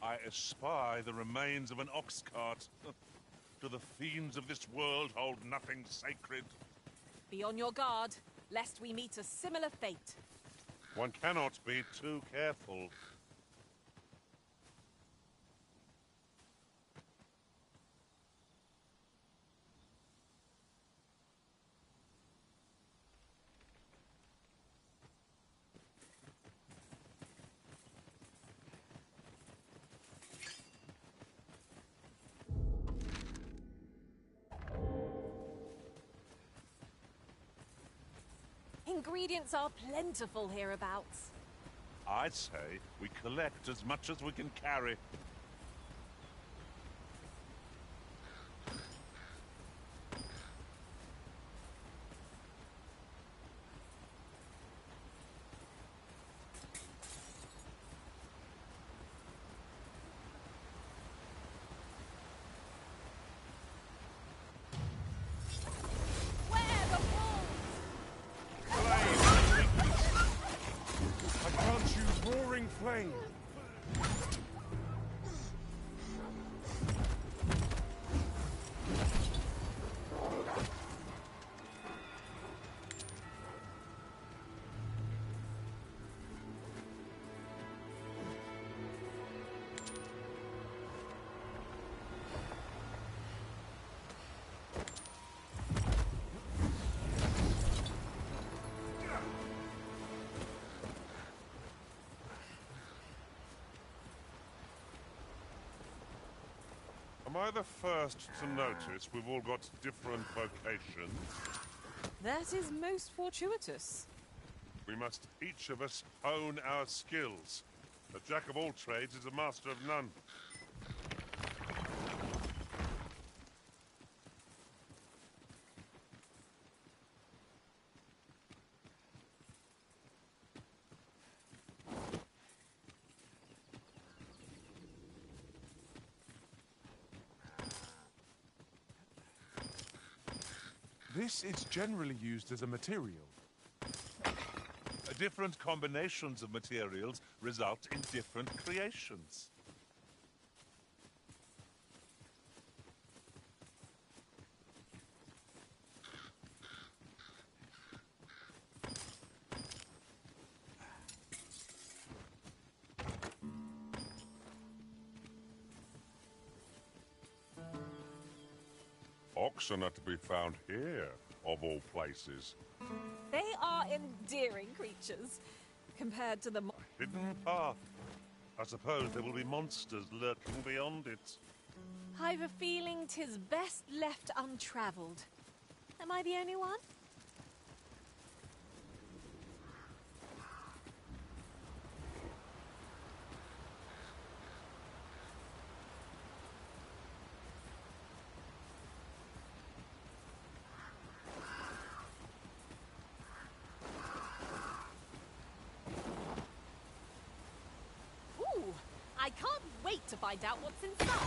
I espy the remains of an ox cart. Do the fiends of this world hold nothing sacred? Be on your guard, lest we meet a similar fate. One cannot be too careful. Ingredients are plentiful hereabouts. I'd say we collect as much as we can carry. Flame! Am I the first to notice we've all got different vocations? That is most fortuitous. We must each of us hone our skills. A jack of all trades is a master of none. This is generally used as a material. Different combinations of materials result in different creations. Oxen are to be found here, of all places. They are endearing creatures, compared to the Hidden path. I suppose there will be monsters lurking beyond it. I've a feeling 'tis best left untravelled. Am I the only one? I can't wait to find out what's inside.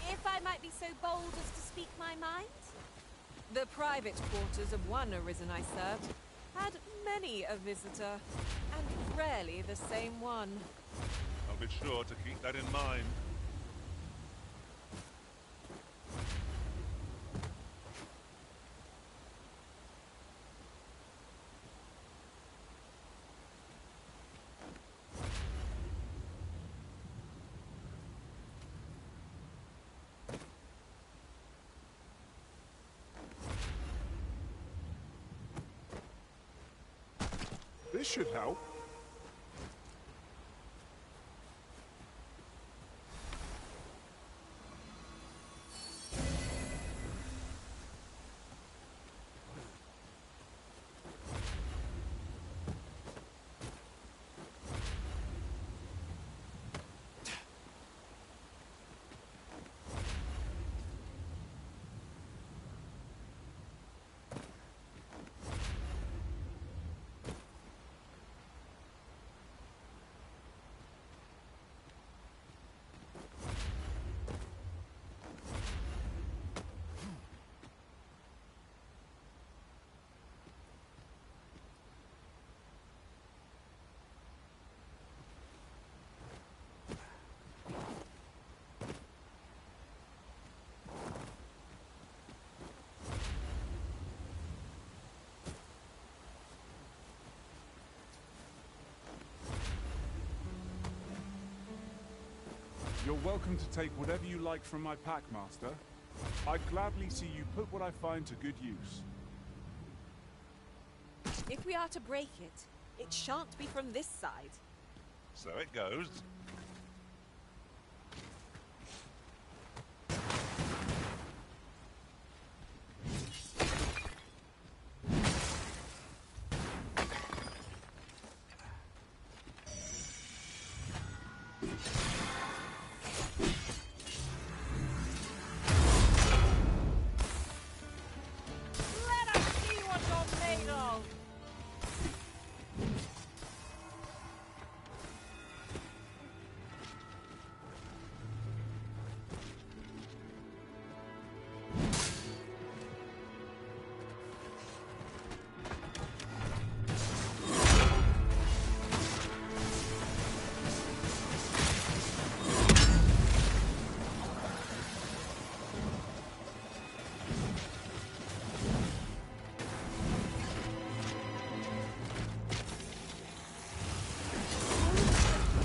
If I might be so bold as to speak my mind? The private quarters of one arisen I served had many a visitor, and rarely the same one. I'll be sure to keep that in mind. This should help. You're welcome to take whatever you like from my pack, Master. I'd gladly see you put what I find to good use. If we are to break it, it shan't be from this side. So it goes. Let us see what you're made of!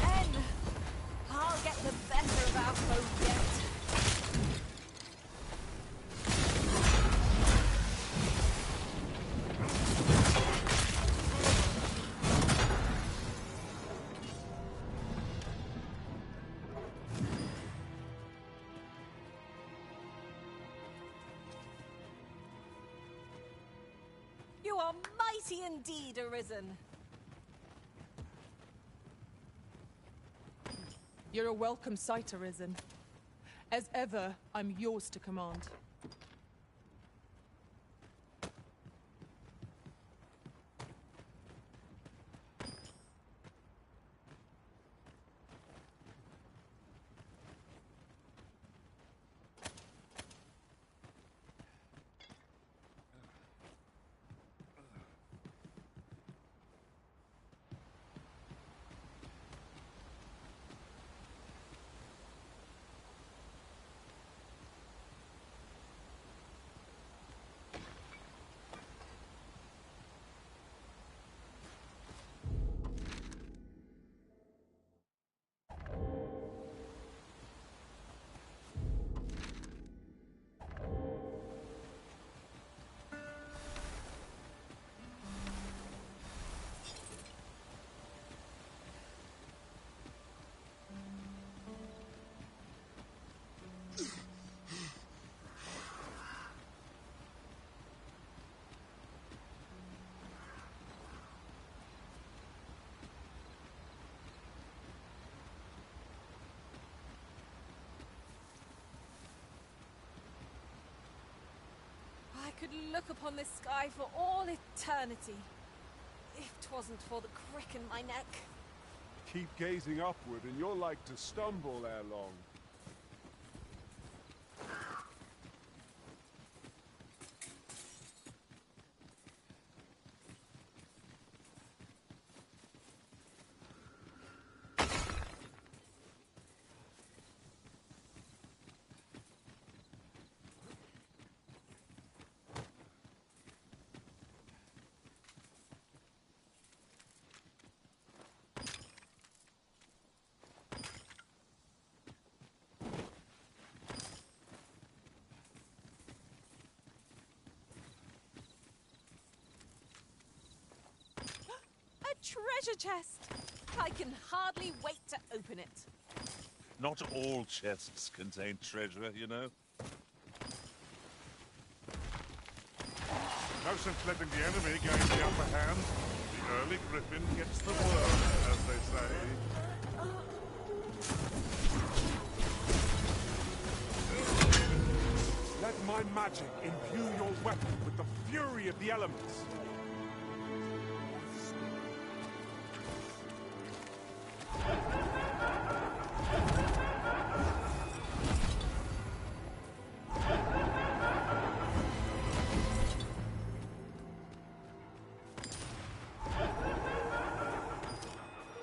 Then, I'll get the better of our foe yet. You are mighty indeed, Arisen. You're a welcome sight, Arisen. As ever, I'm yours to command. I could look upon this sky for all eternity, if 'twasn't for the crick in my neck. Keep gazing upward and you're like to stumble ere long. A treasure chest! I can hardly wait to open it. Not all chests contain treasure, you know. No sense letting the enemy gain the upper hand. The early griffin gets the worm, as they say. Let my magic imbue your weapon with the fury of the elements.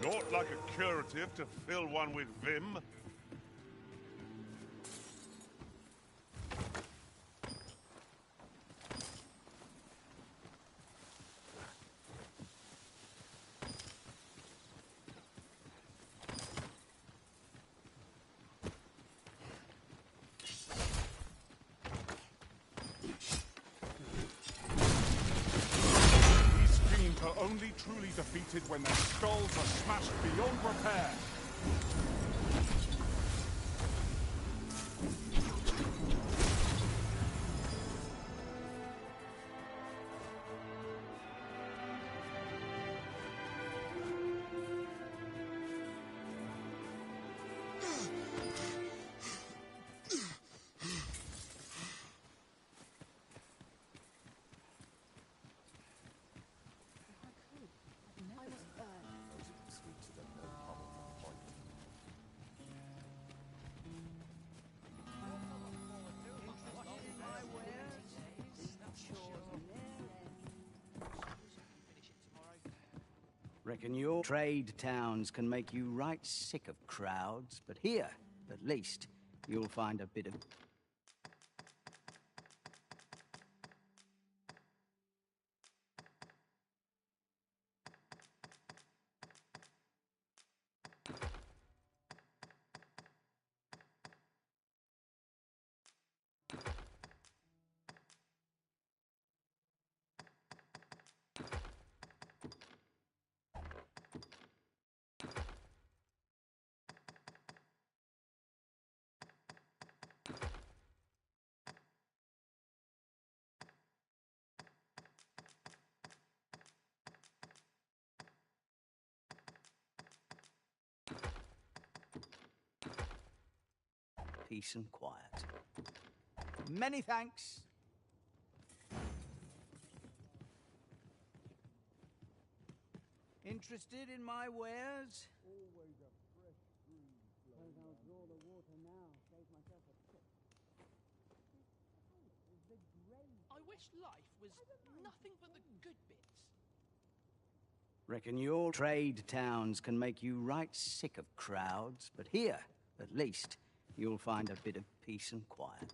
Not like a curative to fill one with vim. truly defeated when their skulls are smashed beyond repair. Reckon your trade towns can make you right sick of crowds, but here, at least, you'll find a bit of... peace and quiet. Many thanks. Interested in my wares? Always a fresh breeze flowing. I'll draw the water now. Save myself a trip. I wish life was nothing but the good bits. Reckon your trade towns can make you right sick of crowds, but here, at least, you'll find a bit of peace and quiet.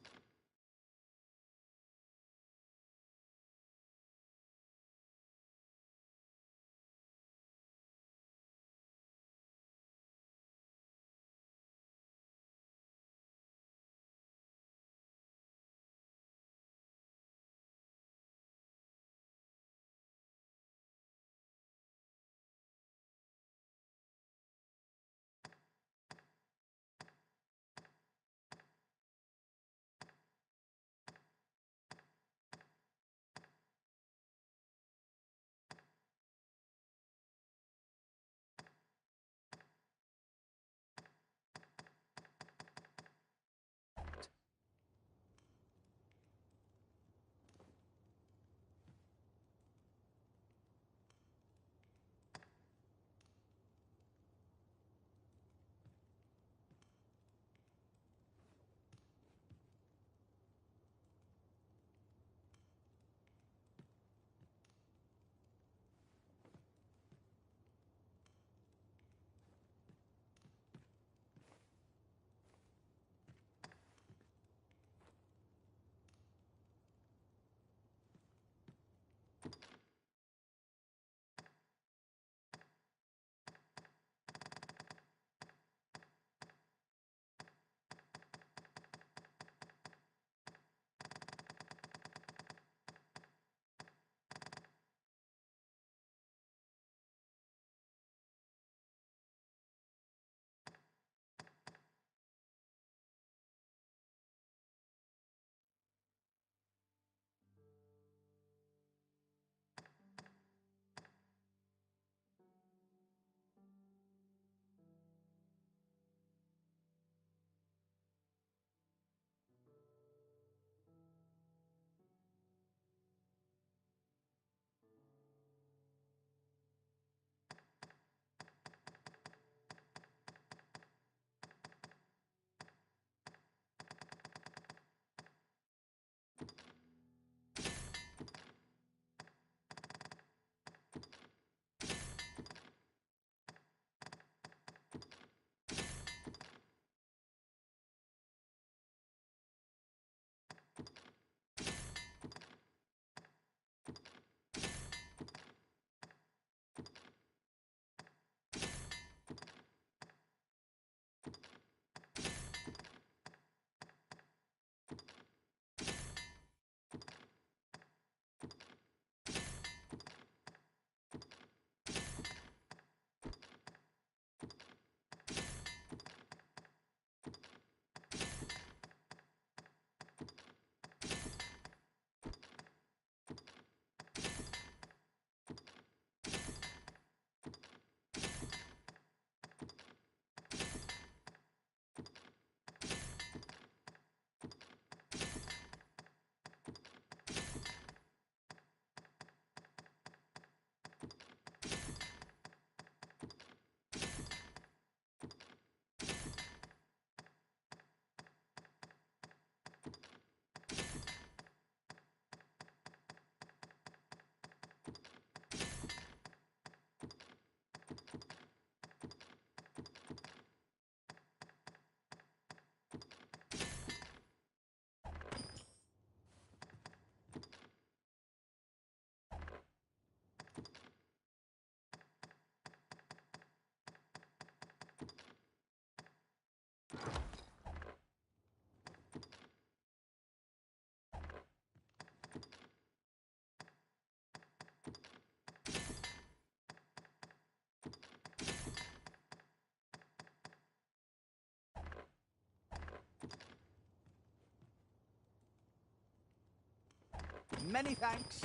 Many thanks.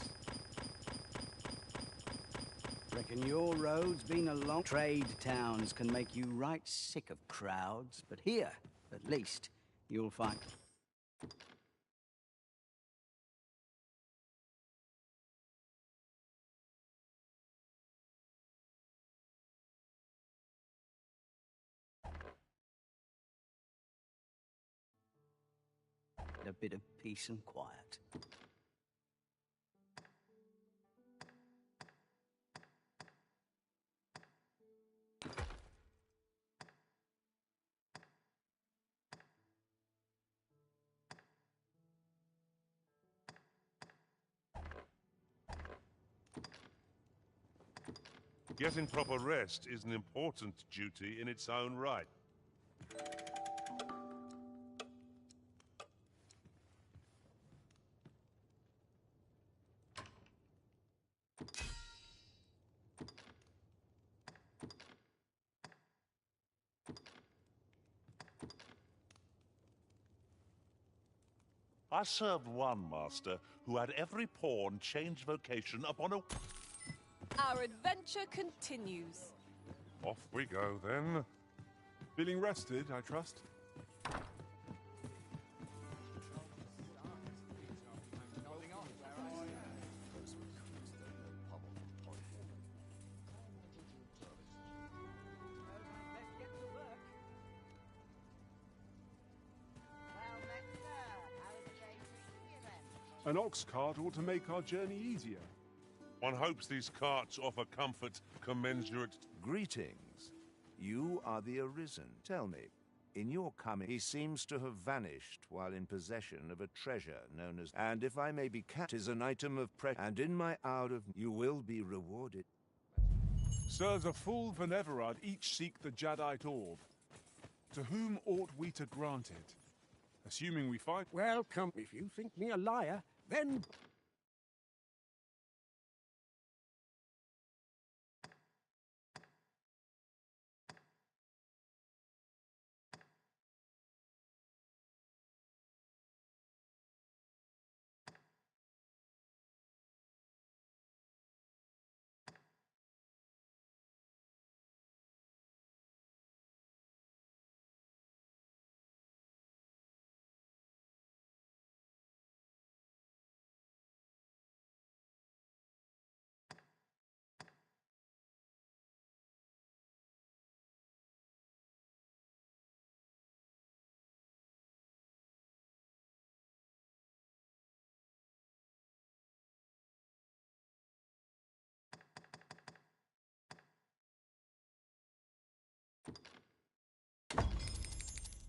Reckon your road's been a long... Trade towns can make you right sick of crowds, but here, at least, you'll find... a bit of peace and quiet. Getting proper rest is an important duty in its own right. I served one master who had every pawn change vocation upon a... Our adventure continues. Off we go, then. Feeling rested, I trust? An ox cart ought to make our journey easier. One hopes these carts offer comfort commensurate... Greetings. You are the Arisen. Tell me, in your coming, he seems to have vanished while in possession of a treasure known as... And if I may be cat, is an item of and in my hour of... You will be rewarded. Sirs, a full Veneverad each seek the Jadeite orb. To whom ought we to grant it? Assuming we fight... Welcome. If you think me a liar, then...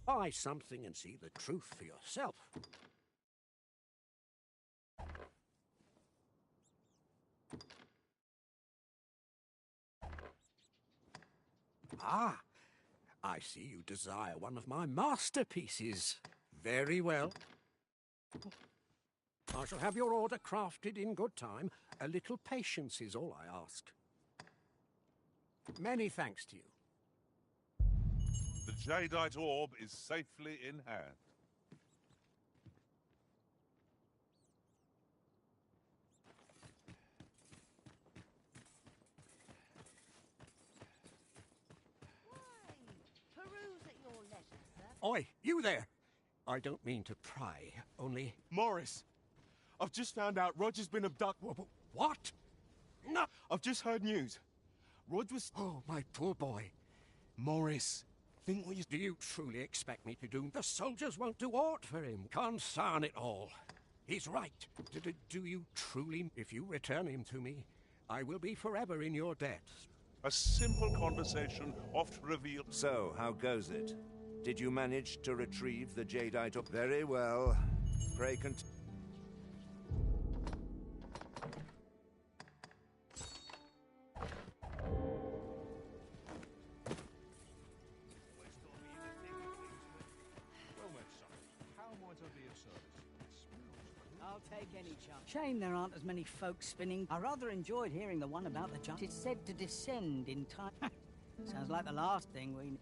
Buy something and see the truth for yourself. Ah, I see you desire one of my masterpieces. Very well. I shall have your order crafted in good time. A little patience is all I ask. Many thanks to you. The Jadeite orb is safely in hand. Peruse at your leisure, sir. Oi, you there! I don't mean to pry, only... Morris, I've just found out Roger's been abducted. What? No! I've just heard news. Roger was... Oh, my poor boy. Morris, think what you... Do you truly expect me to do? The soldiers won't do aught for him. Consign it all. He's right. Do you truly... If you return him to me, I will be forever in your debt. A simple conversation oft revealed... So, how goes it? Did you manage to retrieve the Jadeite orb? Very well. Pray continue. I'll take any chance. Shame there aren't as many folks spinning. I rather enjoyed hearing the one about the giant. It's said to descend in time. Sounds like the last thing we...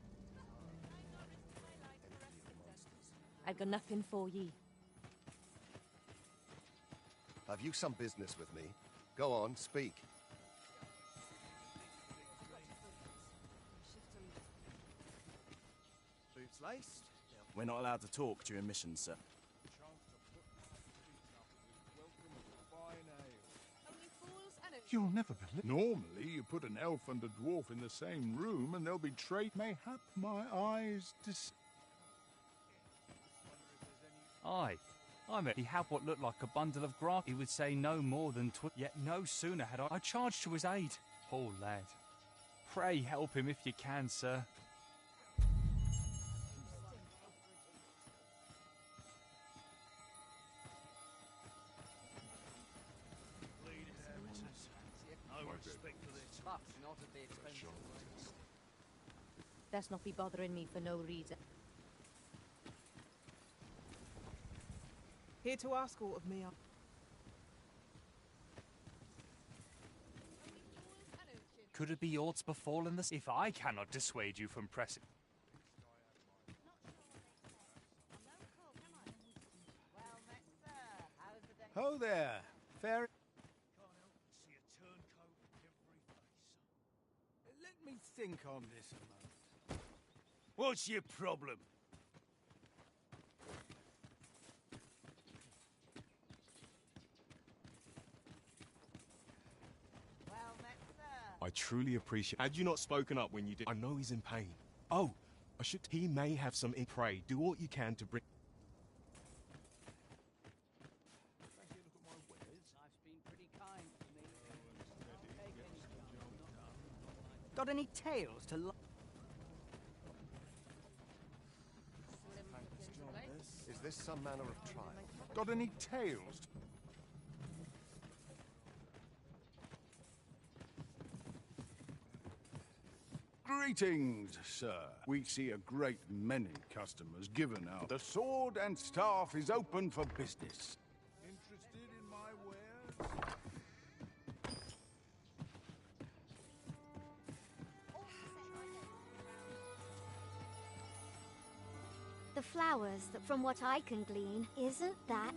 I've got nothing for ye. Have you some business with me? Go on, speak. Boots laced. We're not allowed to talk during missions, sir. You'll never believe. Normally, you put an elf and a dwarf in the same room, and they'll be trade. Mayhap my eyes Aye. He had what looked like a bundle of grass. He would say no more than yet no sooner had I charged to his aid. Poor lad. Pray help him if you can, sir. Let's not be bothering me for no reason. Here to ask all of me. Could it be aught befallen this? If I cannot dissuade you from pressing. Ho there, fair. Let me think on this a moment. What's your problem? I truly appreciate. Had you not spoken up when you did, I know he's in pain. Oh, I should. He may have some. Pray, do what you can to bring. Got any tales to Is this some manner of trial? Got any tales? Greetings, sir. We see a great many customers given out. The sword and staff is open for business. Interested in my wares? The flowers, that from what I can glean, isn't that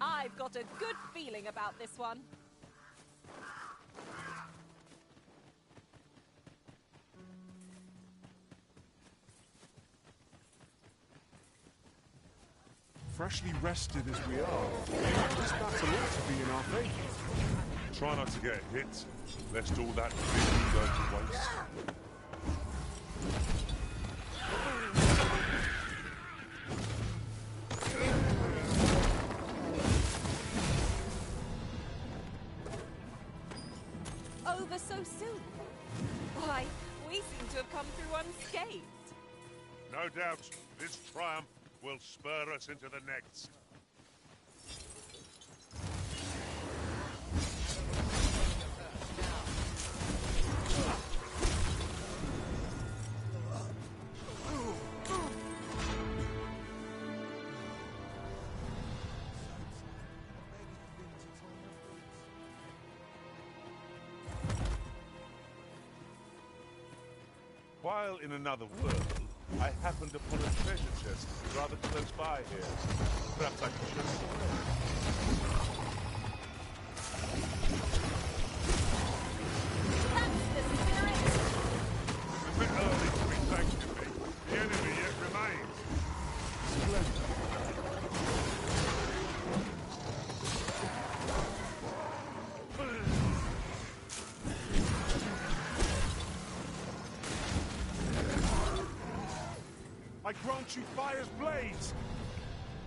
I've got a good feeling about this one. Freshly rested as we are, this battle ought to be in our favour. Try not to get hit, lest all that vision go to waste. Over so soon? Why, we seem to have come through unscathed. No doubt, this triumph will spur us into the next. While in another world, I happened upon a treasure chest rather close by here. Perhaps I could just... That's the spirit! It's a bit early to be thanking me. The enemy yet remains. Splendid. I grant you fire's blades.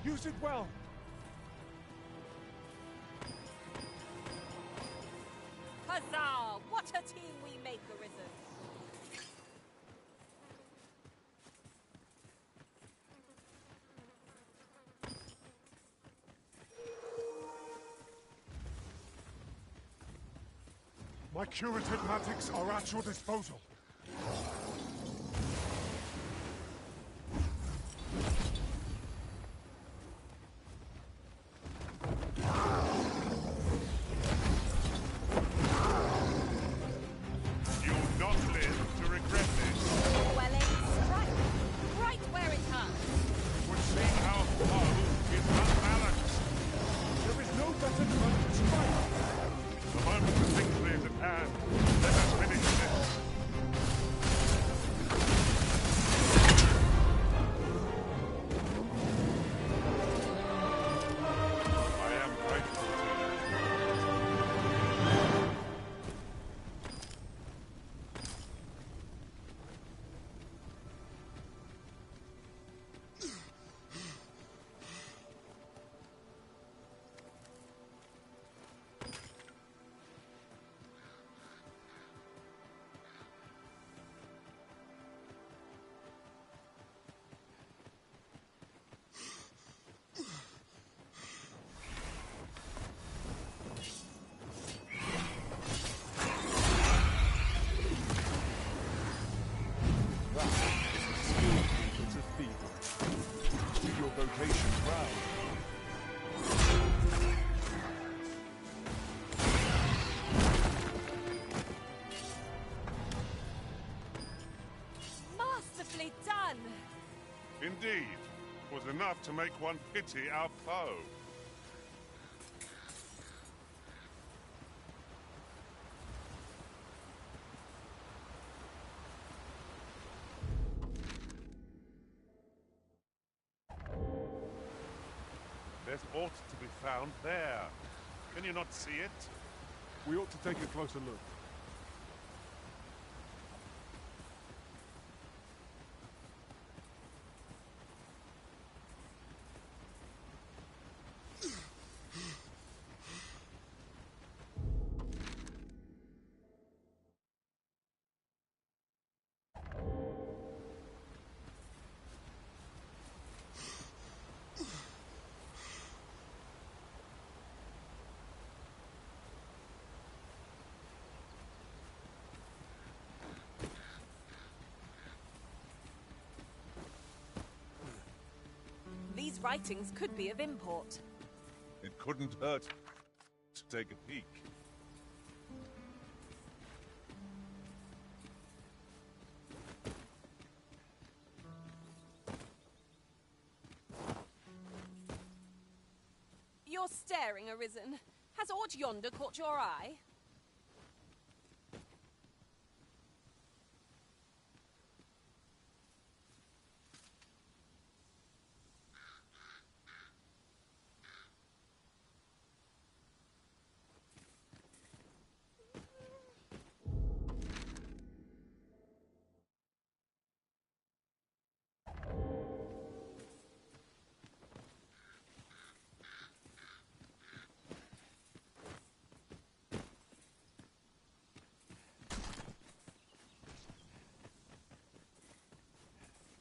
Use it well. Huzzah! What a team we make, Arisen! My curative magics are at your disposal. Masterfully done! Indeed. Was enough to make one pity our foe. There's ought to be found there. Can you not see it? We ought to take a closer look. These writings could be of import. It couldn't hurt to take a peek. You're staring, Arisen. Has aught yonder caught your eye?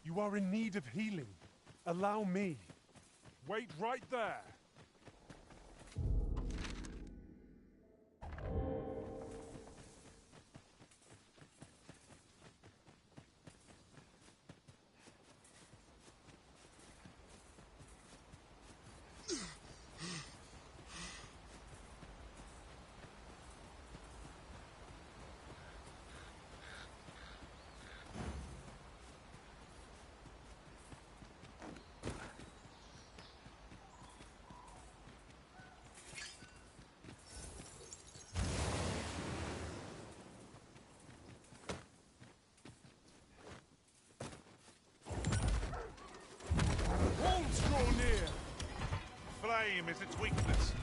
You are in need of healing. Allow me. Wait right there. Flame is its weakness.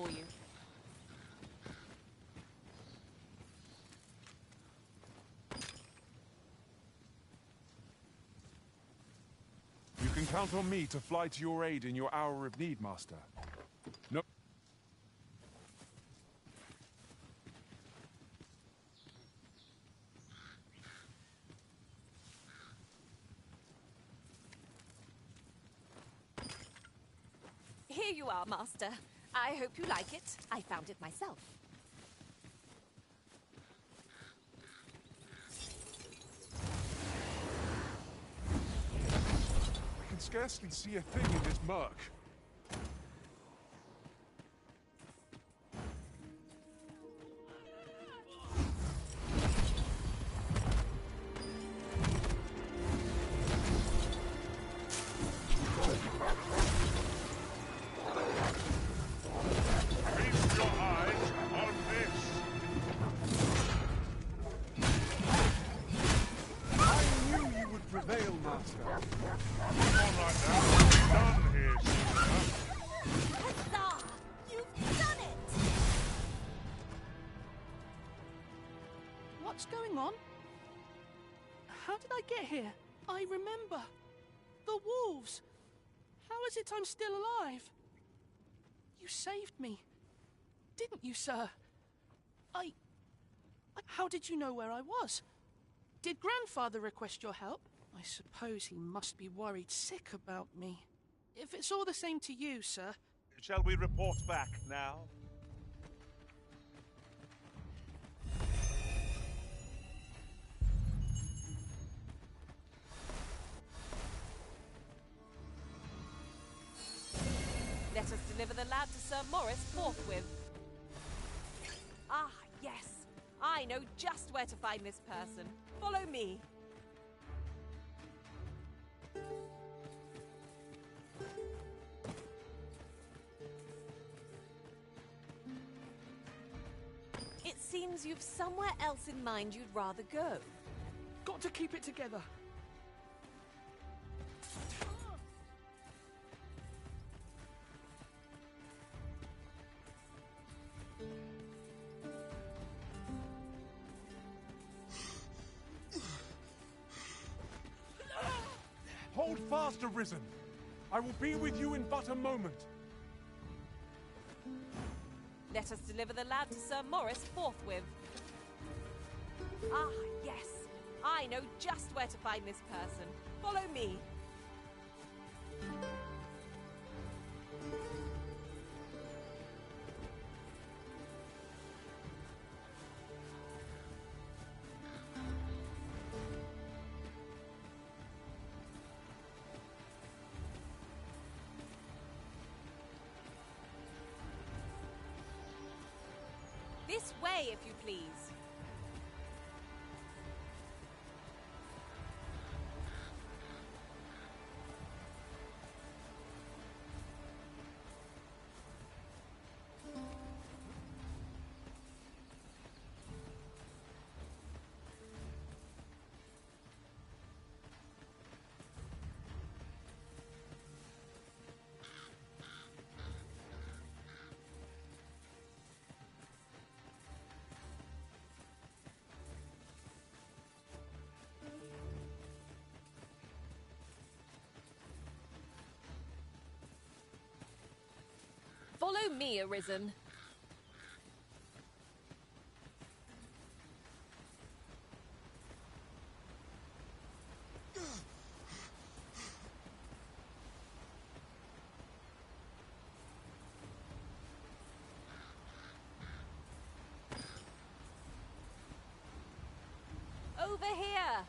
for you. You can count on me to fly to your aid in your hour of need, Master. No. Here you are, Master. I hope you like it. I found it myself. I can scarcely see a thing in this murk. What's going on? How did I get here? I remember. The wolves. How is it I'm still alive? You saved me. Didn't you, sir? How did you know where I was? Did Grandfather request your help? I suppose he must be worried sick about me. If it's all the same to you, sir. Shall we report back now? Let us deliver the lad to Sir Maurice forthwith. Ah, yes. I know just where to find this person. Follow me. It seems you've somewhere else in mind you'd rather go. Got to keep it together. Hold fast, Arisen. I will be with you in but a moment. Let us deliver the lad to Sir Maurice forthwith. Ah, yes. I know just where to find this person. Follow me. This way, if you please. Follow me, Arisen. Over here.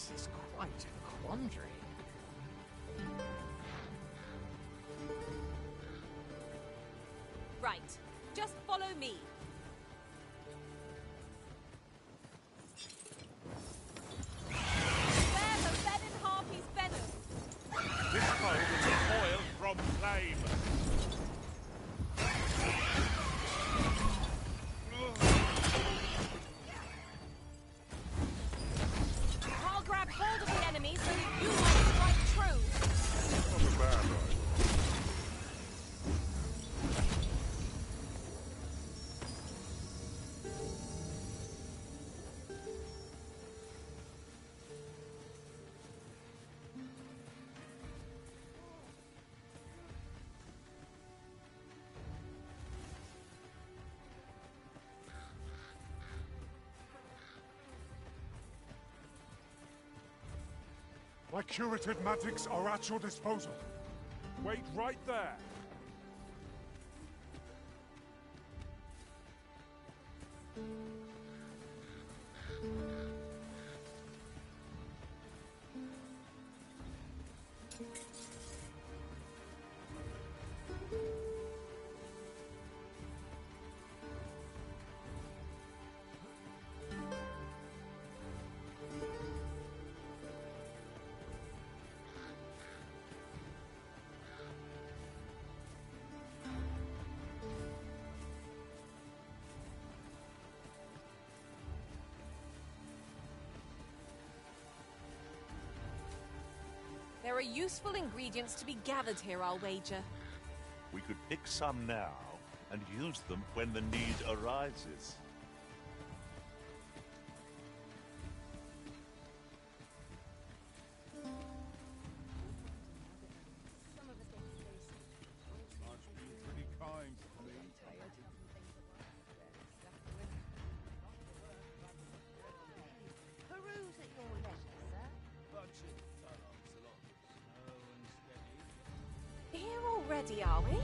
This is quite a quandary. Right. Just follow me. Beware the venom harpy's venom. This foe will recoil from flame. I'll grab hold of the enemy so that you might strike true. Not a bad idea. My curative magics are at your disposal. Wait right there. There are useful ingredients to be gathered here, I'll wager. We could pick some now and use them when the need arises. Pretty kind to me. Peruse at your leisure, sir. Here already, are we?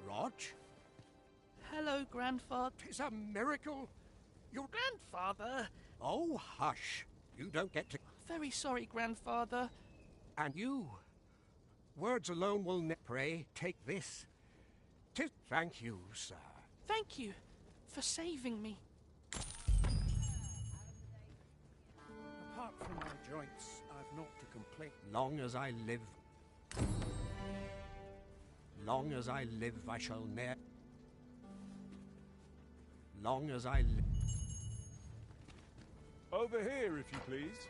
Rog? Hello, Grandfather. 'Tis a miracle. Your Grandfather? Oh, hush. You don't get to... Very sorry, Grandfather. And you. Words alone will pray, take this. 'Tis thank you, sir. Thank you for saving me. Apart from my joints, I've naught to complain. Long as I live. Long as I live, I shall ne'er. Long as I live. Over here, if you please.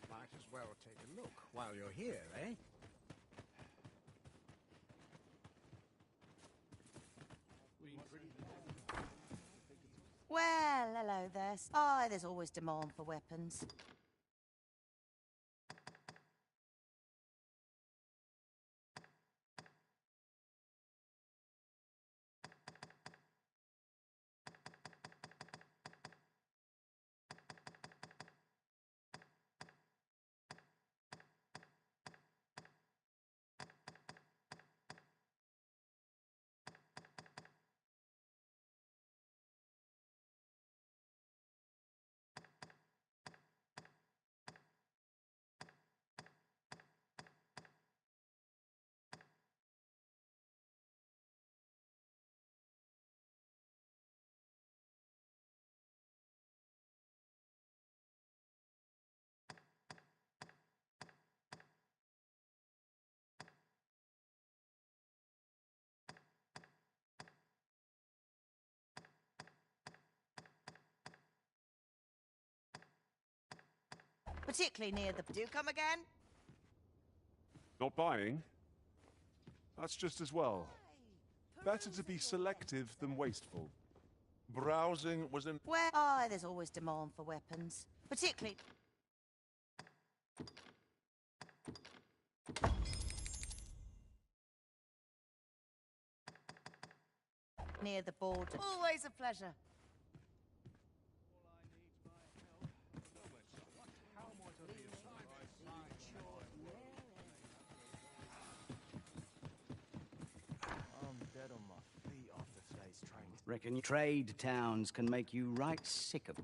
Might as well take a look while you're here, eh? Well, hello there. Oh, there's always demand for weapons. particularly near the... Do come again? Not buying? That's just as well. Better to be selective than wasteful. Browsing was in... Where? Oh, there's always demand for weapons, particularly... near the border. Always a pleasure. Reckon trade towns can make you right sick of...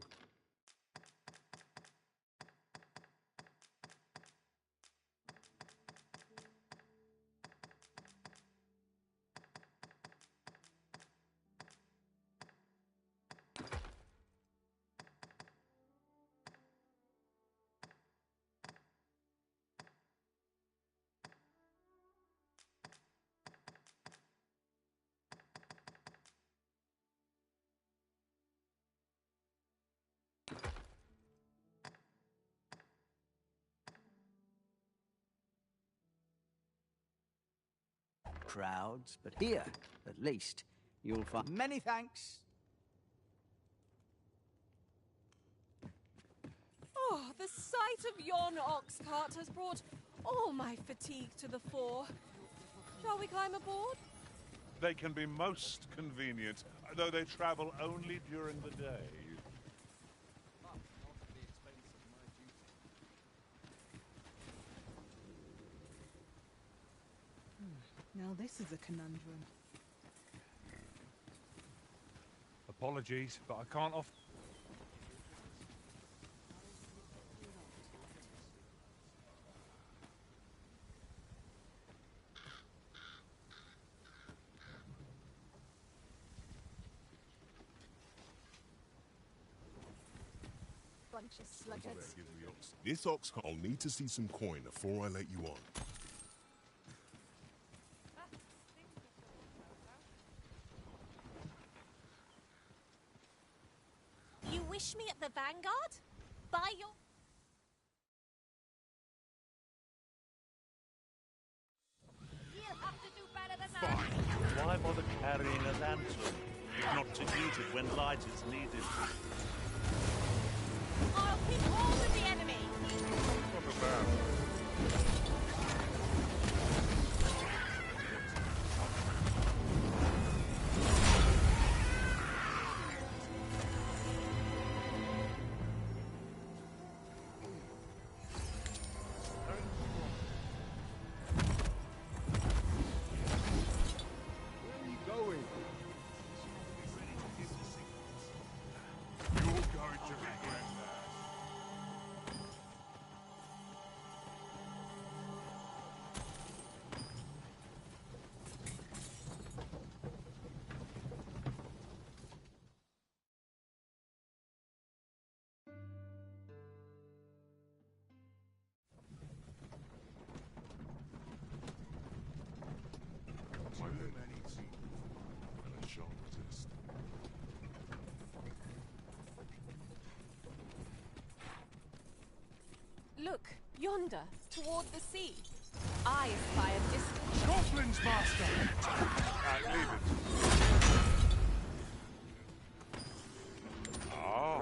crowds, but here, at least, you'll find... Many thanks. Oh, the sight of yon ox cart has brought all my fatigue to the fore. Shall we climb aboard? They can be most convenient, though they travel only during the day. Now this is a conundrum. Apologies, but I can't off... Bunch of sluggards. This ox, I'll need to see some coin before I let you on. You wish me at the Vanguard? By your... You'll have to do better than that. Why bother carrying a lantern, if not to use it when light is needed? I'll keep hold of the enemy. Not a bad. Look, yonder, toward the sea. I spy a distant... Scotland's master! Leave it. Ah,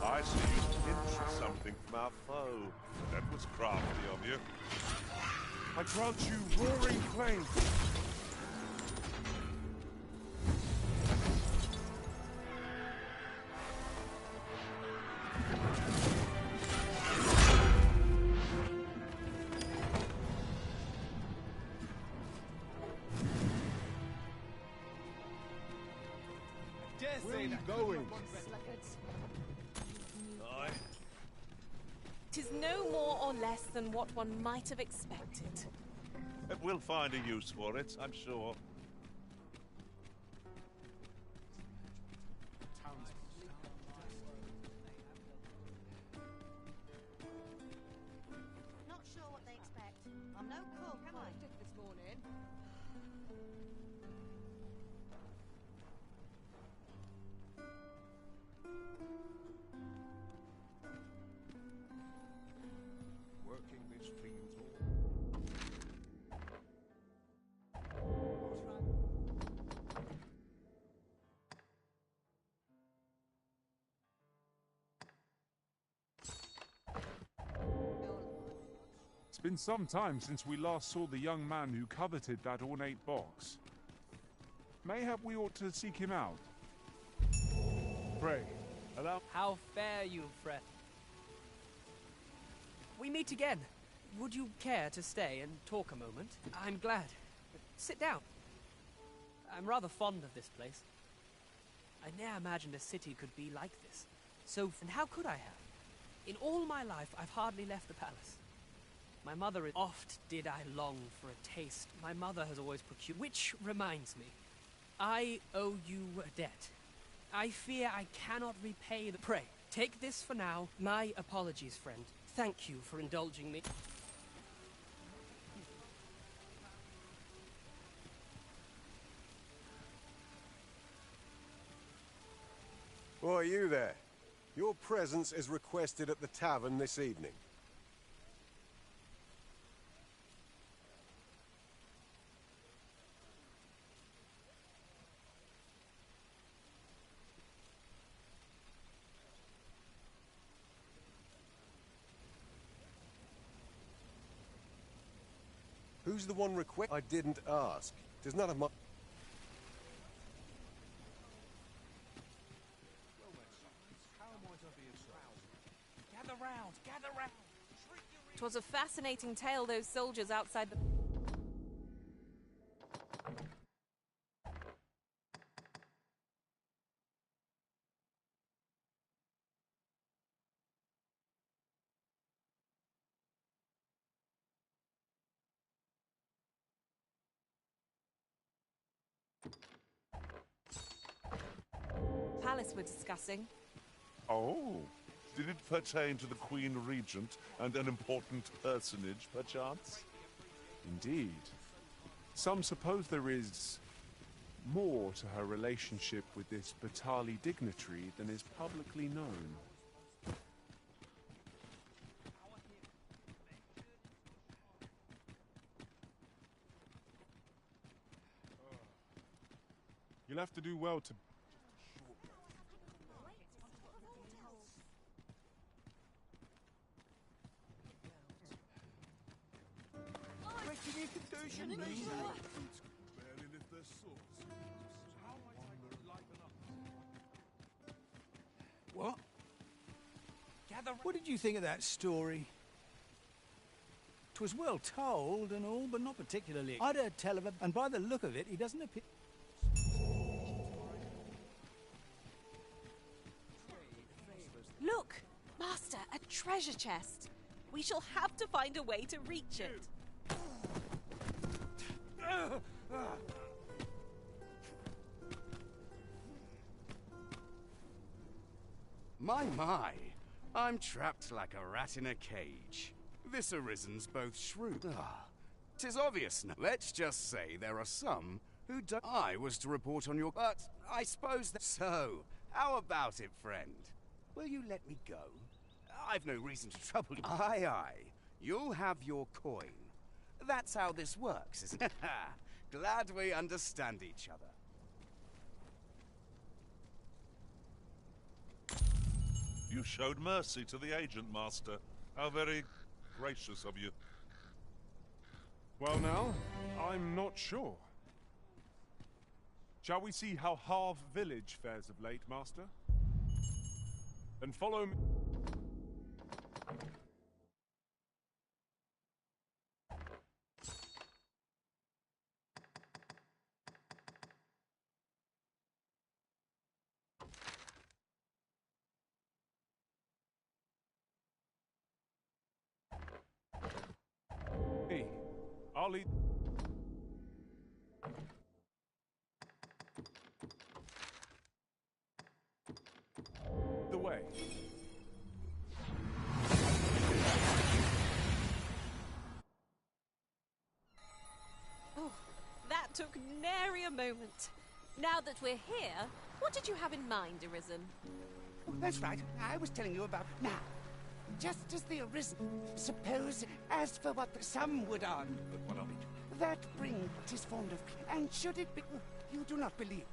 I see you pinched something from our foe. That was crafty of you. I grant you roaring claim. Where are you going? Tis no more or less than what one might have expected. We'll find a use for it, I'm sure. Not sure what they expect. I'm no cook, am I? This morning. been some time since we last saw the young man who coveted that ornate box. Mayhap we ought to seek him out. Pray, allow— How fare you, friend? We meet again. Would you care to stay and talk a moment? I'm glad. Sit down. I'm rather fond of this place. I ne'er imagined a city could be like this. So, and how could I have? In all my life, I've hardly left the palace. My mother, oft did I long for a taste. My mother has always procured. Which reminds me, I owe you a debt. I fear I cannot repay the— Pray, take this for now. My apologies, friend. Thank you for indulging me. Why, you there. Your presence is requested at the tavern this evening. Who's the one request? I didn't ask. Tis none of my— Gather round, gather round. 'Twas a fascinating tale those soldiers outside the... palace were discussing. Oh, did it pertain to the Queen Regent and an important personage, perchance? Indeed. Some suppose there is more to her relationship with this Batali dignitary than is publicly known. You'll have to do well to... What? What did you think of that story? 'Twas well told and all, but not particularly. I'd heard tell of it, and by the look of it, he doesn't appear... Look! Master, a treasure chest! We shall have to find a way to reach it. My, I'm trapped like a rat in a cage. This Arisen's both shrewd. Tis obvious now. Let's just say there are some who don't. I was to report on your... But I suppose that... So, how about it, friend? Will you let me go? I've no reason to trouble you. Aye, aye. You'll have your coin. That's how this works, isn't it? Glad we understand each other. You showed mercy to the agent, Master. How very gracious of you. Well now, I'm not sure. Shall we see how Harve Village fares of late, Master? And follow me. Hey, I'll eat. The way. Oh, that took nary a moment. Now that we're here, what did you have in mind, Arisen? That's right. I was telling you about... Now, just as the Arisen, suppose, as for what some would argue, but what of it? That ring 'tis fond of, and should it be... You do not believe.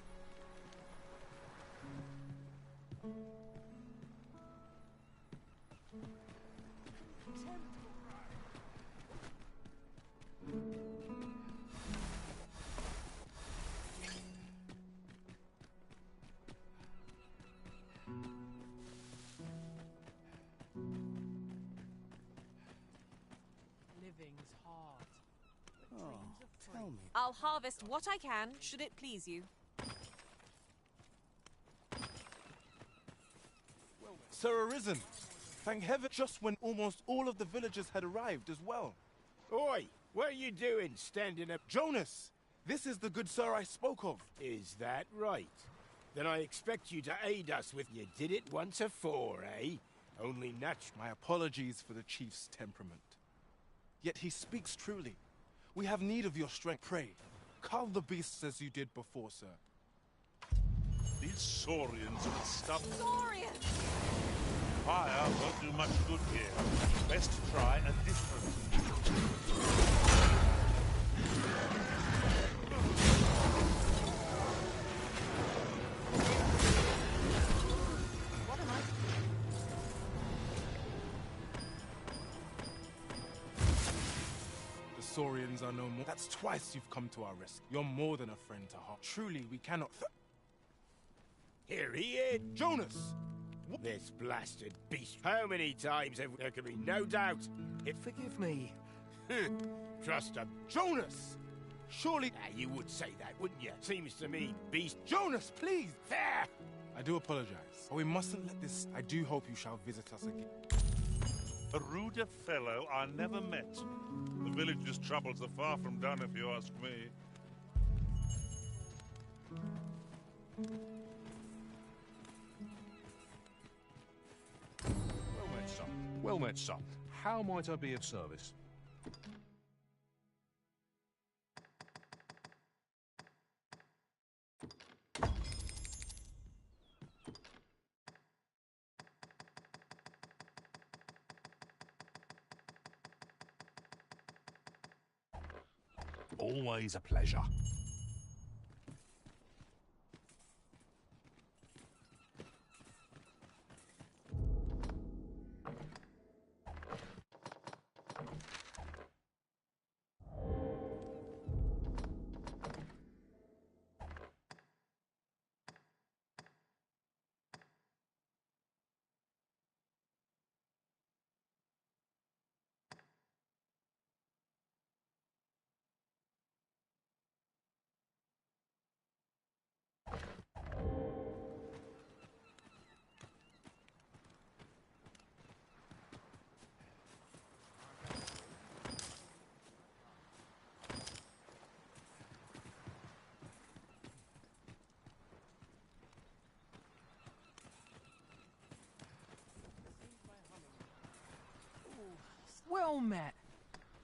tell me. I'll harvest what I can, should it please you. Sir Arisen, thank heaven, just when almost all of the villagers had arrived as well. Oi, what are you doing standing up? Jonas, this is the good sir I spoke of. Is that right? Then I expect you to aid us with... You did it once afore, eh? Only natural... My apologies for the chief's temperament. Yet he speaks truly. We have need of your strength. Pray, cull the beasts as you did before, sir. These saurians will stuff... Saurians! Fire won't do much good here. Best try a different... What am I... The saurians are no more. That's twice you've come to our rescue. You're more than a friend to heart. Truly, we cannot... Here he is! Jonas! This blasted beast. How many times have... There can be no doubt. Forgive me. Trust him. Jonas! Surely... You would say that, wouldn't you? Seems to me, beast... Jonas, please! There! I do apologize. But we mustn't let this... I do hope you shall visit us again. A ruder fellow I never met. The village's troubles are far from done, if you ask me. Well met, son. Well met, son. How might I be of service? Always a pleasure. Well met.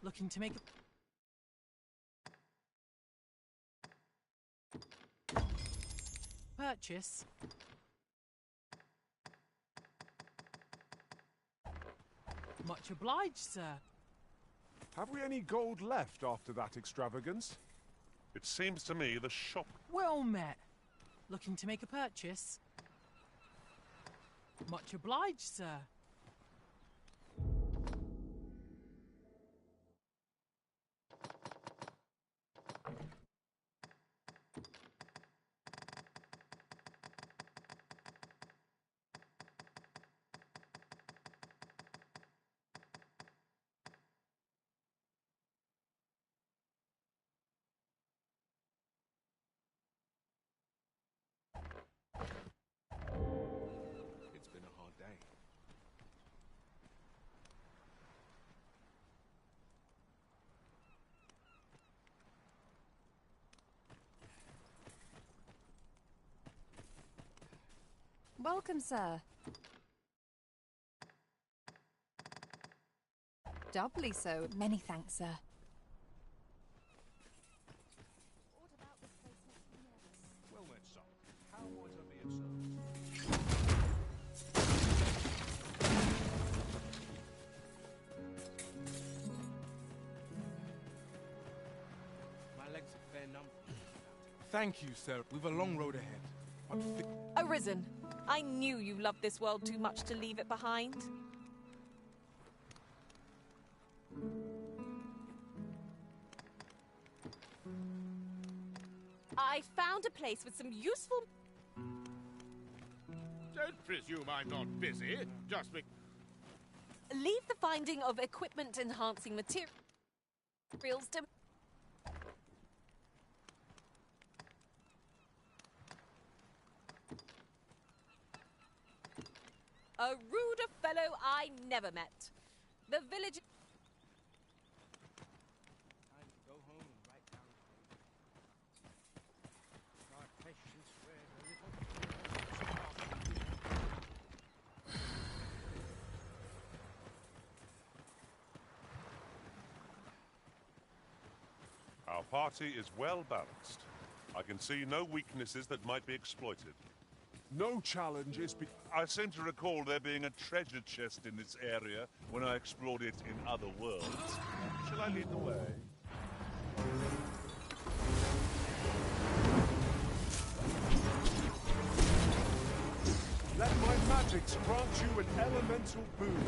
Looking to make a purchase. Much obliged, sir. Have we any gold left after that extravagance? It seems to me the shop... Well met. Looking to make a purchase. Much obliged, sir. It's been a hard day. Welcome, sir. Doubly so. Many thanks, sir. Well met, son. How might I be of service? My legs are fair numb. Thank you, sir. We've a long road ahead. Arisen, I knew you loved this world too much to leave it behind. I found a place with some useful... Don't presume I'm not busy. Just be... Leave the finding of equipment-enhancing materials to... A ruder fellow I never met. The village... Go home and write down. Our patience were a little... Our party is well balanced. I can see no weaknesses that might be exploited. No challenge is I seem to recall there being a treasure chest in this area when I explored it in other worlds. Shall I lead the way? Let my magics grant you an elemental boon.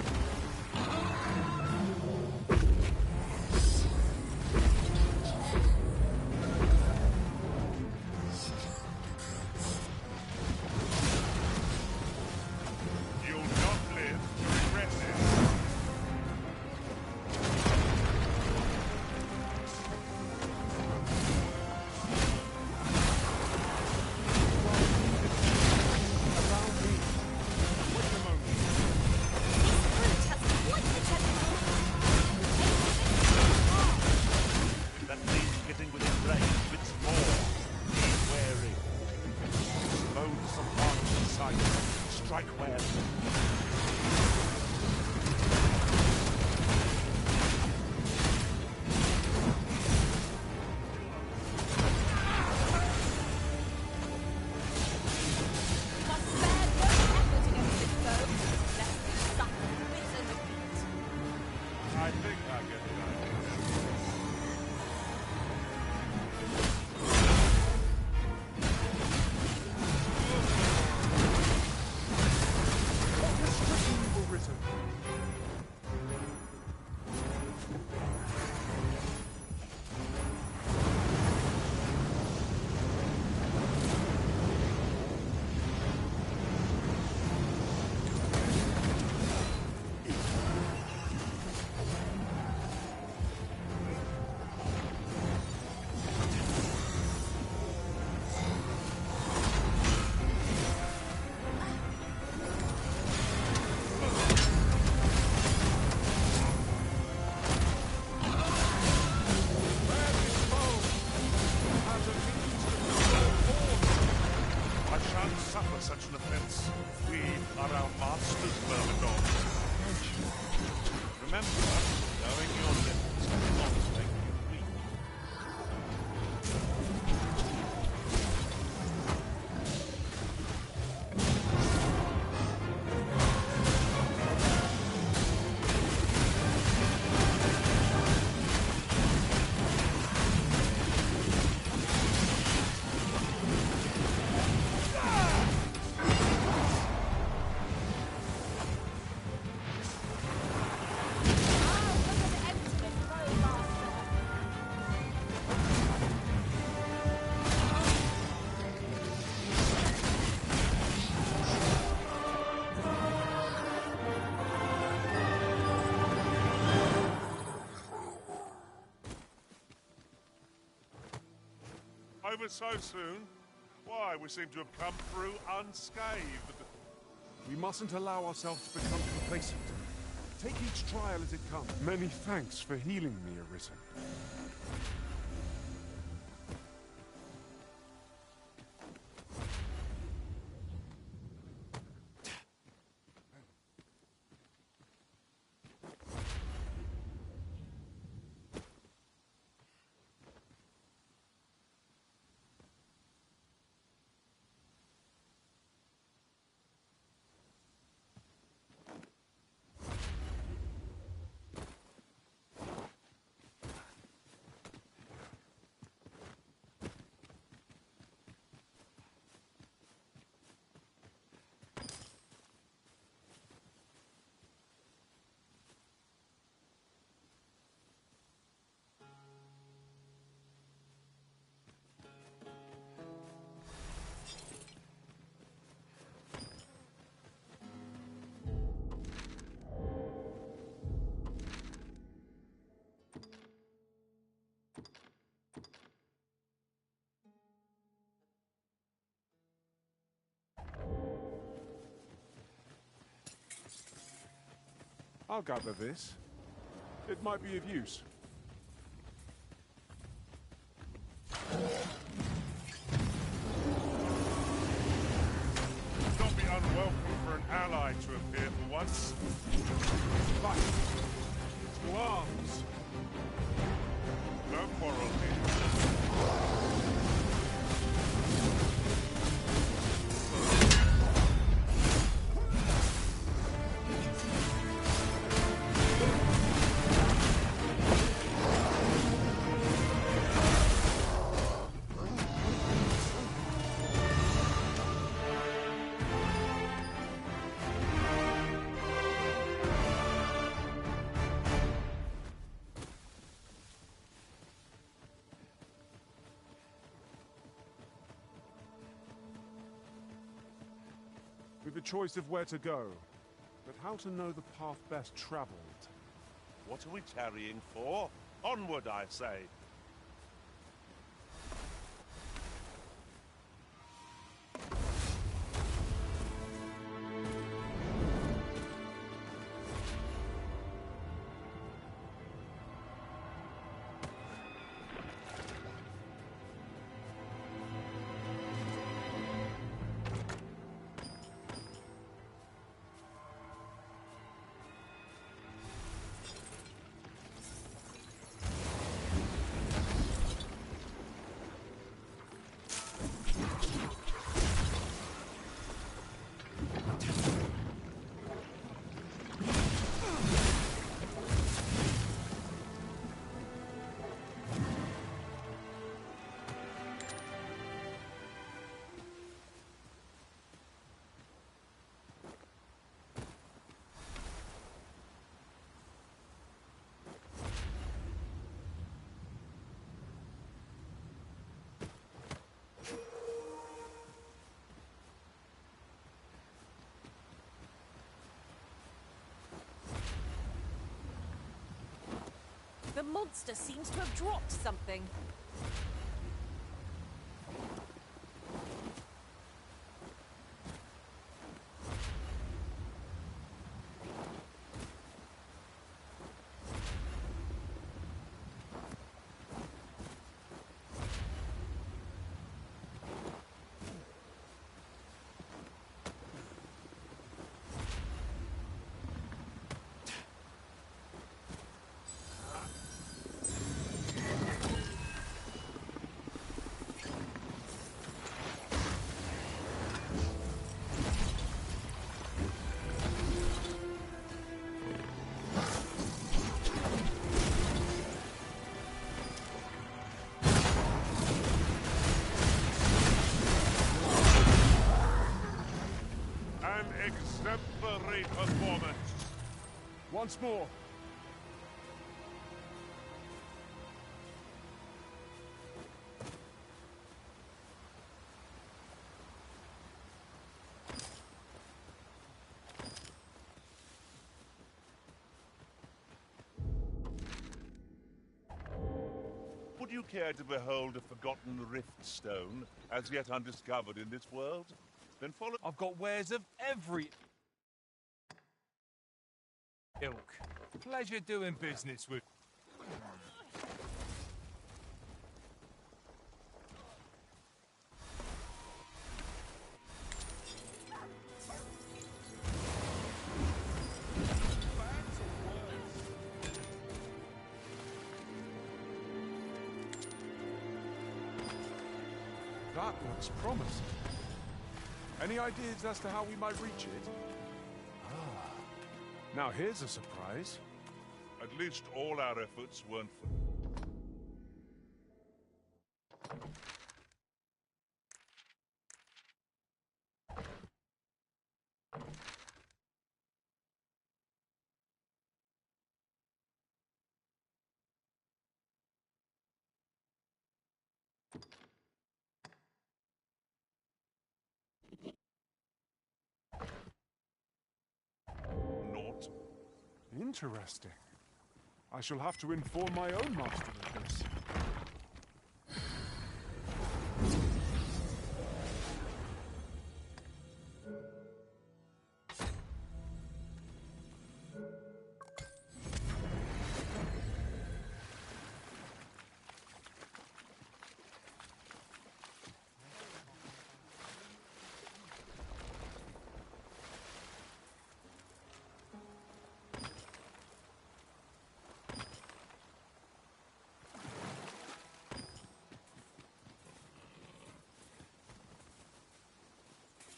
Over so soon? Why, we seem to have come through unscathed. We mustn't allow ourselves to become complacent. Take each trial as it comes. Many thanks for healing me, Arisen. I'll gather this. It might be of use. Don't be unwelcome for an ally to appear for once. Fight! To arms! No quarrel here. We've a choice of where to go, but how to know the path best traveled? What are we tarrying for? Onward, I say. The monster seems to have dropped something. Exemplary performance. Once more. Would you care to behold a forgotten rift stone, as yet undiscovered in this world? Then follow. I've got wares of every ilk. Pleasure doing business with. That looks promising. Any ideas as to how we might reach it? Ah. Now here's a surprise. At least all our efforts weren't for... Interesting. I shall have to inform my own master of this.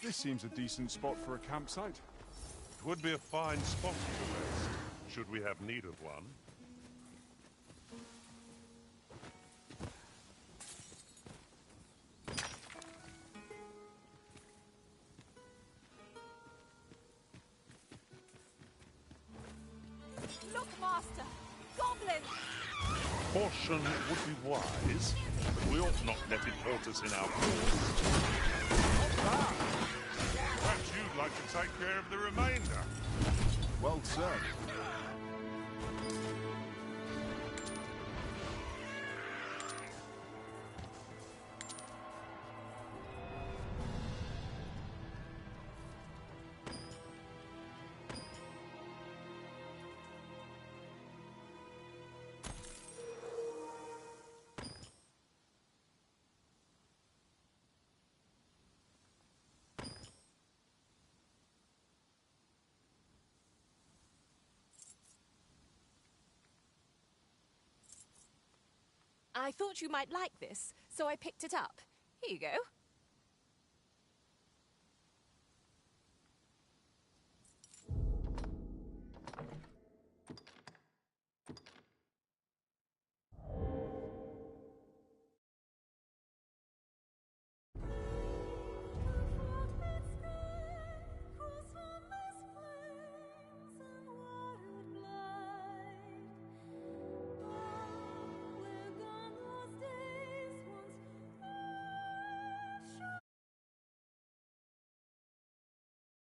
This seems a decent spot for a campsite. It would be a fine spot to rest, should we have need of one. Look, Master! Goblins! Caution would be wise, but we ought not let it halt us in our course. Perhaps you'd like to take care of the remainder. Well said. I thought you might like this, so I picked it up. Here you go.